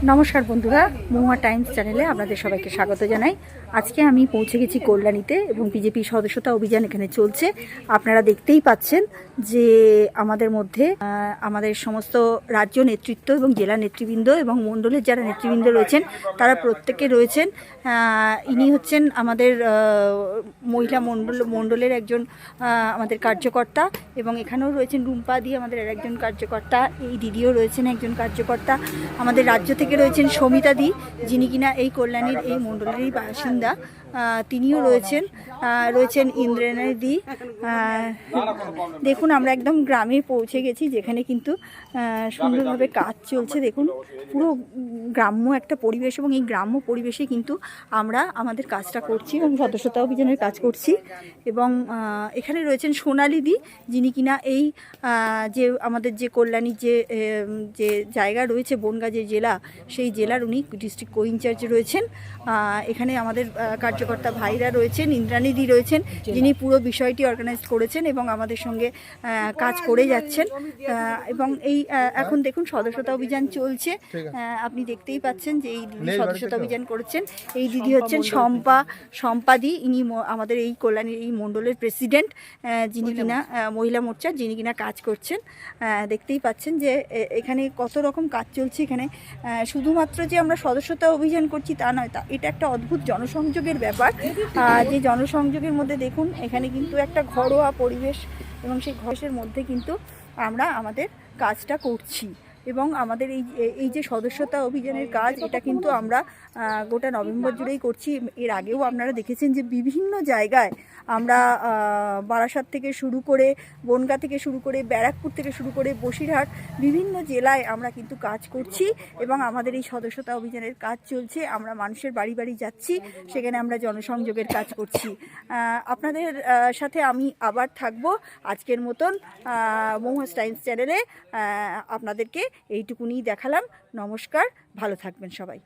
নমস্কার বন্ধুরা, মহুয়া টাইমস চ্যানেলে আপনাদের সবাইকে স্বাগত জানাই। আজকে আমি পৌঁছে গেছি কল্যাণীতে এবং বিজেপি সদস্যতা অভিযান এখানে চলছে। আপনারা দেখতেই পাচ্ছেন যে আমাদের মধ্যে আমাদের সমস্ত রাজ্য নেতৃত্ব এবং জেলা নেতৃবৃন্দ এবং মণ্ডলের যারা নেতৃবৃন্দ রয়েছেন তারা প্রত্যেকে রয়েছেন। ইনি হচ্ছেন আমাদের মহিলা মণ্ডলের একজন আমাদের কার্যকর্তা এবং এখানেও রয়েছেন রুম্পা দি, আমাদের একজন কার্যকর্তা। এই দিদিও রয়েছেন একজন কার্যকর্তা। আমাদের রাজ্য থেকে রয়েছেন সমিতা দি, যিনি কিনা এই কল্যাণীর এই মণ্ডলেরই বাসিন্দা, তিনিও রয়েছেন ইন্দ্রাণী দি। দেখুন, আমরা একদম গ্রামে পৌঁছে গেছি, যেখানে কিন্তু সুন্দরভাবে কাজ চলছে। দেখুন, পুরো গ্রাম্য একটা পরিবেশ এবং এই গ্রাম্য পরিবেশে কিন্তু আমরা আমাদের কাজটা করছি এবং সদস্যতা অভিযানের কাজ করছি। এবং এখানে রয়েছেন সোনালি দি, যিনি কিনা এই যে আমাদের যে কল্যাণীর যে জায়গা রয়েছে বনগাঁ যে জেলা, সেই জেলার উনি ডিস্ট্রিক্ট কো ইনচার্জ রয়েছেন। এখানে আমাদের কার্যকর্তা ভাইরা রয়েছেন, ইন্দ্রাণী দি রয়েছেন, যিনি পুরো বিষয়টি অর্গানাইজ করেছেন এবং আমাদের সঙ্গে কাজ করে যাচ্ছেন। এবং এই এখন দেখুন সদস্যতা অভিযান চলছে। আপনি দেখতেই পাচ্ছেন যে এই দিদি সদস্যতা অভিযান করেছেন। এই দিদি হচ্ছেন শম্পা দি, ইনি আমাদের এই কল্যাণীর এই মণ্ডলের প্রেসিডেন্ট, যিনি কিনা মহিলা মোর্চার, যিনি কিনা কাজ করছেন। দেখতেই পাচ্ছেন যে এখানে কত রকম কাজ চলছে। এখানে শুধুমাত্র যে আমরা সদস্যতা অভিযান করছি তা নয়, এটা একটা অদ্ভুত জনসংযোগের ব্যাপার। যে জনসংযোগের মধ্যে দেখুন এখানে কিন্তু একটা ঘরোয়া পরিবেশ এবং সেই ঘরের মধ্যে কিন্তু আমরা আমাদের কাজটা করছি। এবং আমাদের এই যে সদস্যতা অভিযানের কাজ, এটা কিন্তু আমরা গোটা নভেম্বর জুড়েই করছি। এর আগেও আপনারা দেখেছেন যে বিভিন্ন জায়গায় আমরা বারাসাত থেকে শুরু করে, বনগাঁ থেকে শুরু করে, ব্যারাকপুর থেকে শুরু করে বসিরহাট, বিভিন্ন জেলায় আমরা কিন্তু কাজ করছি এবং আমাদের এই সদস্যতা অভিযানের কাজ চলছে। আমরা মানুষের বাড়ি বাড়ি যাচ্ছি, সেখানে আমরা জনসংযোগের কাজ করছি। আপনাদের সাথে আমি আবার থাকবো। আজকের মতন মহুয়া টাইমস চ্যানেলে আপনাদেরকে এইটুকুনি দেখালাম। নমস্কার, ভালো থাকবেন সবাই।